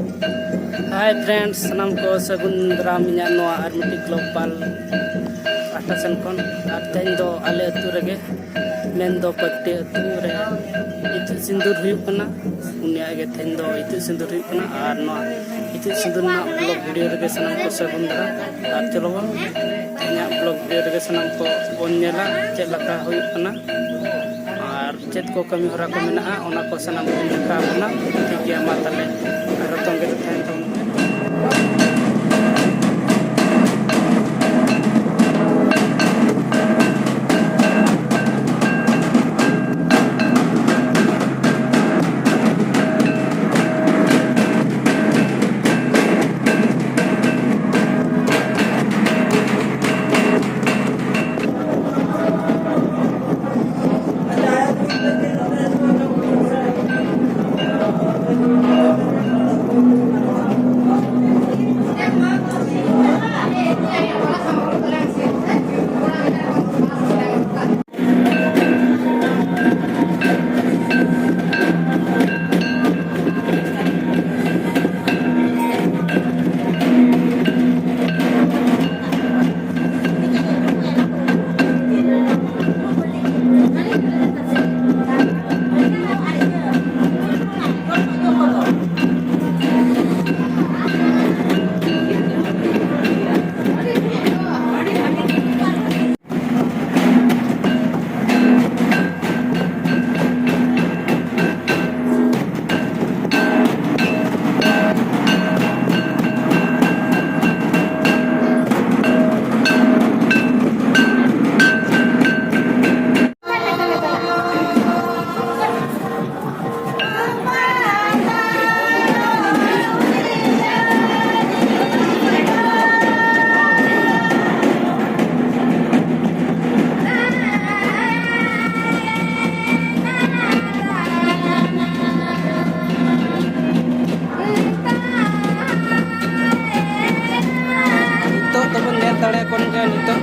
Hi friends Sanam को सगुन राम इना नोआ आर्मिटी ग्लोबल आटासन कोन आर तेन दो आले अतु रगे मेन दो पक्टे अतु रे इतु सिंदूर हुयुग कना उनिया गे तेन दो इतु सिंदूर हुयुग कना आर नोआ इतु सिंदूर ना ब्लॉग वीडियो रगे सनम को सगुन राम आर चलो बन इना ब्लॉग वीडियो रगे सनम को बोन नेला चेद लका हुयुग कना आर चेद को कमी हरा को मेना ओना को सनम को लका बना ठीक गया मा तले आर तंगे थान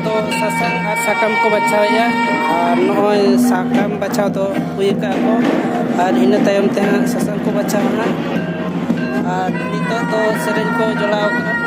तो सासांग और साकाम को बचाया और नॉय साकाम बचाव तो हुई का को और इन तायम ते सासांग को बचावना और नितो तो सेरेन को जोड़ाव का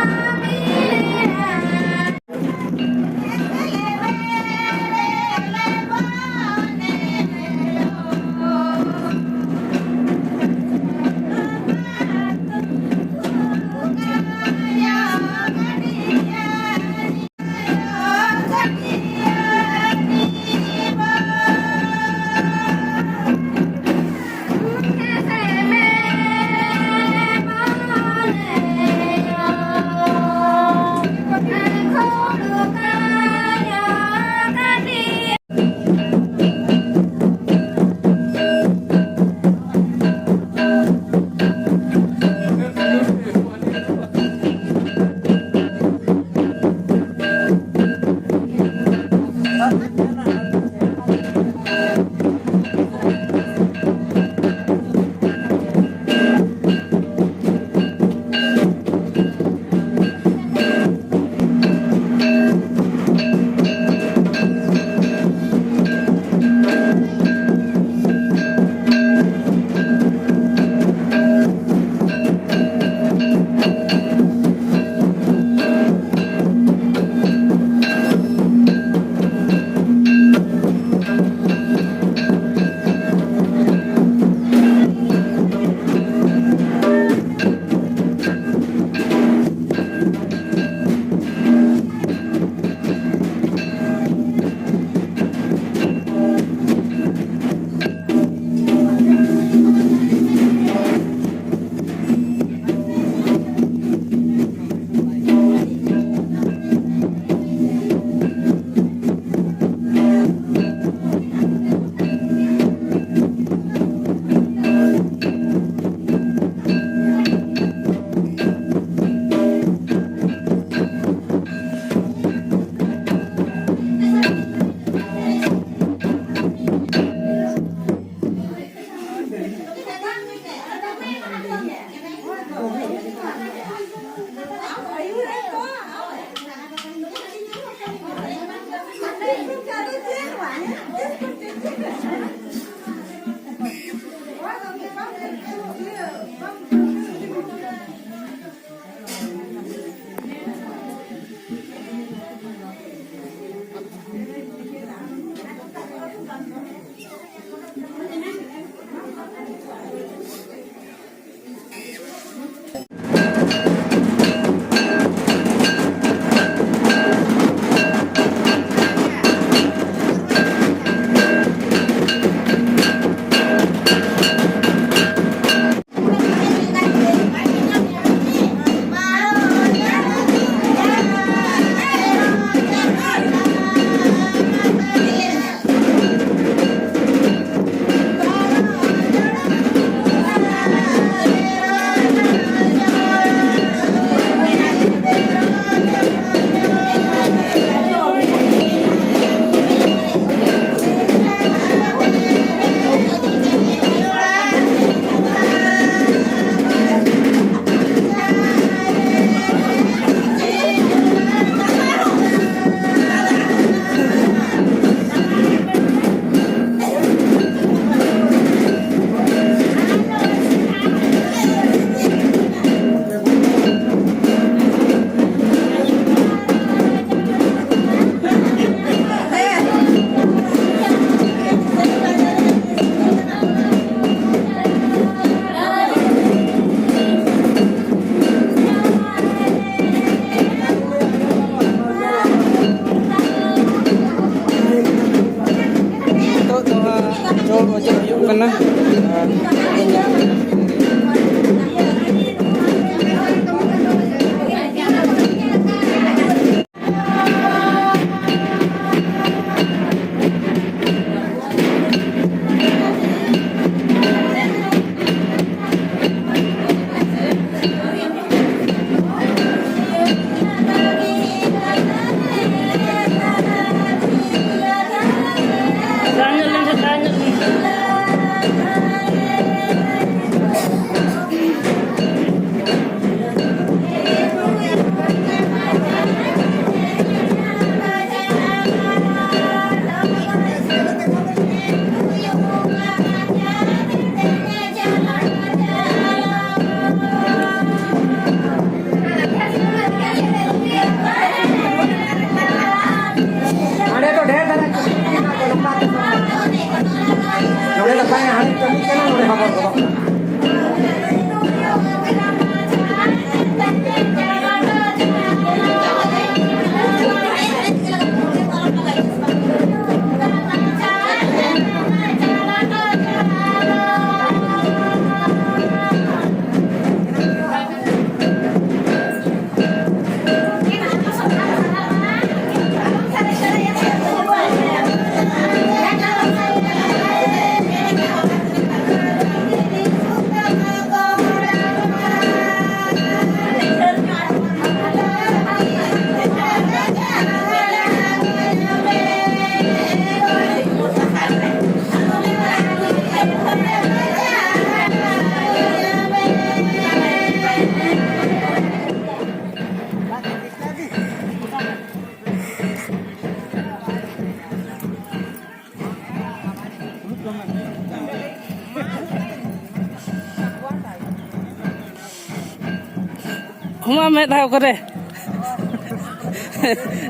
Huma met dah kore.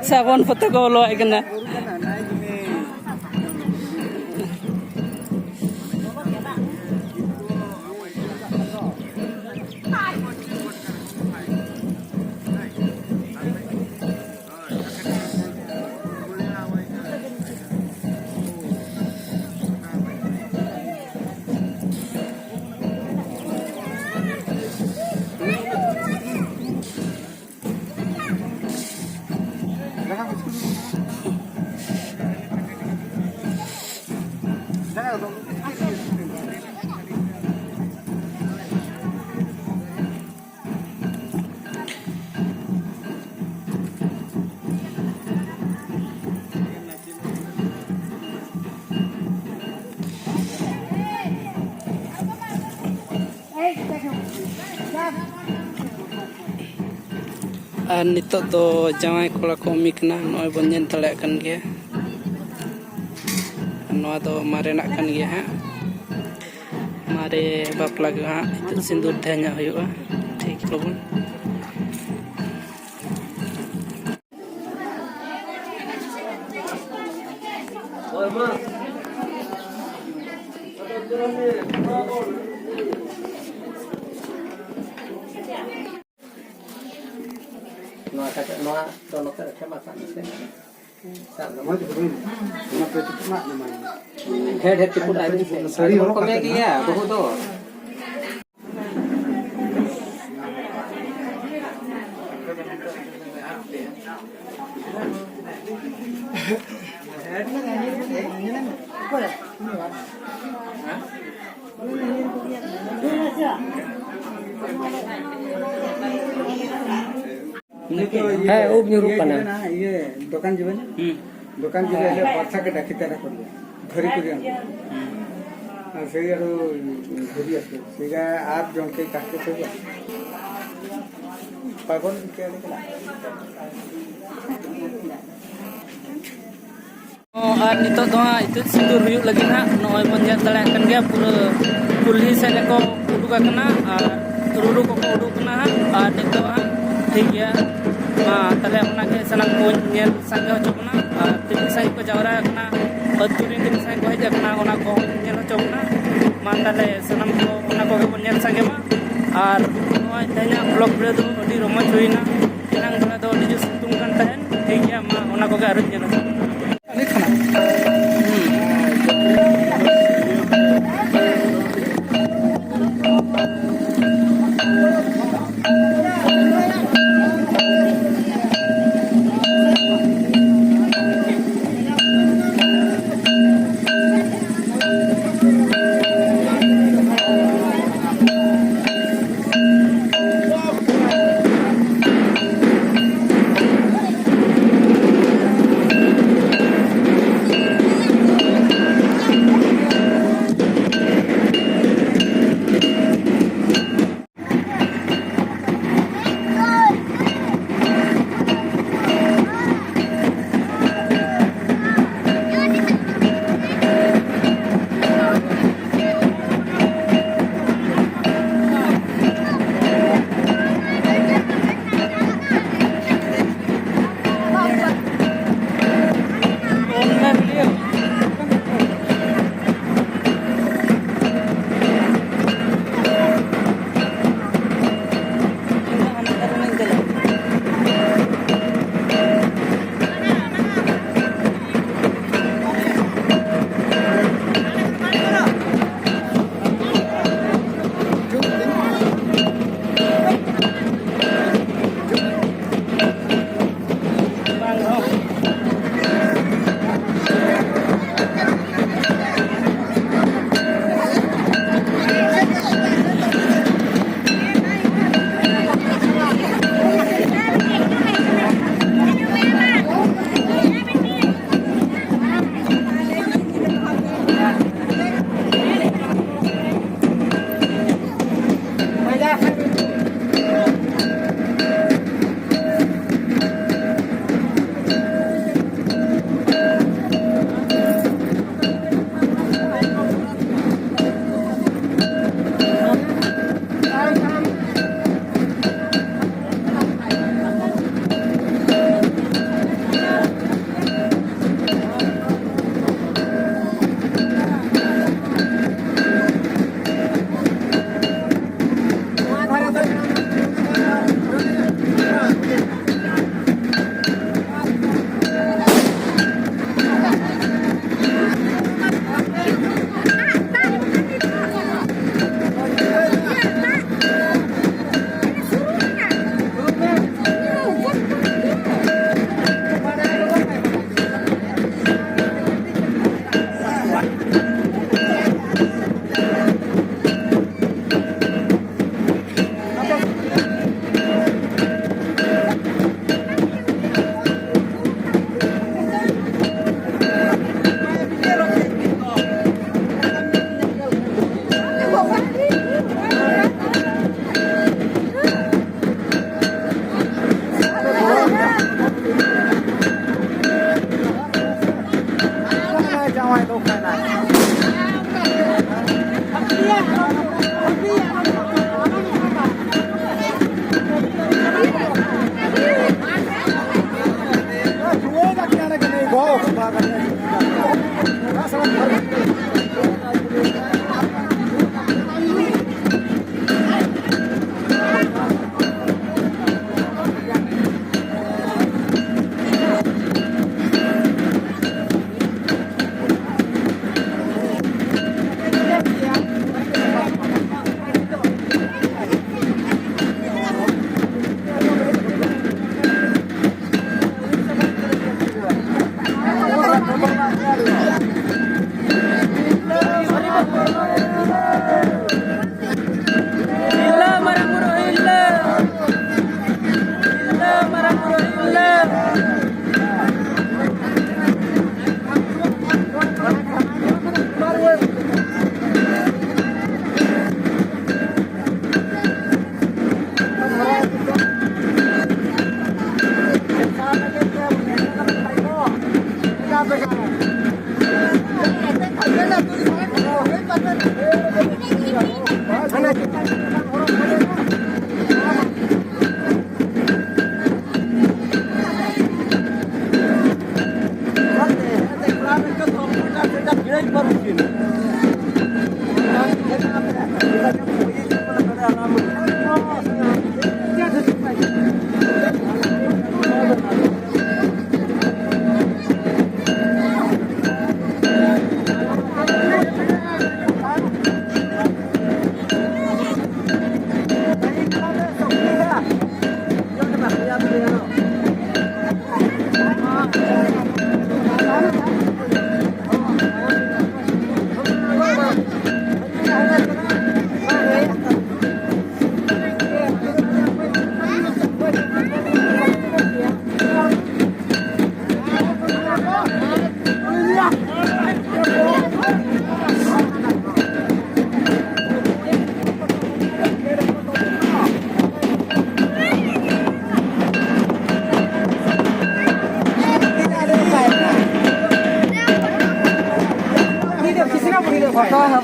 Sabon foto ko lo ay kana. Ar nitok do jawai kola ko mikna noy bon nyen tale kan ge noa do mare nak kan ge ha mare bapla ge ha itu sindur dhanya huyuga thik lobon Noa dono ka rakhe masa nase sa mo de boi no pe tu ma no mai head head tiput ai se sari ho ko me gya bohu do hai ub nyurup kana ये दुकान जीवन दुकान जीवन ले पाछा के डाकी तेरा कर धरी कुरिया से यारो धरी आसे सेगा आप जों के काके से पागल के देखला ar nitok do itu sindur huyuk lagi na noy bon nyen tale kan ge pura kulhi se le ko uduka kana ar ruru ko uduk kana ar nitok ha ठीक है हाँ तले अपना के सनम को नेल संगे चोकना तीन साई को जावरा कना अतुरी तीन साई को हेज कना ओना को नेल चोकना मान तले सनम को ओना को नेल संगे मा और नोय तैना ब्लॉग रे दो अडी रोमच होइना एनांग बड़ा दो अडी सितुंग कान तहन ठीक है मा ओना को अरु नेल अने खाना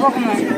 ᱠᱚ ᱠᱟᱱᱟ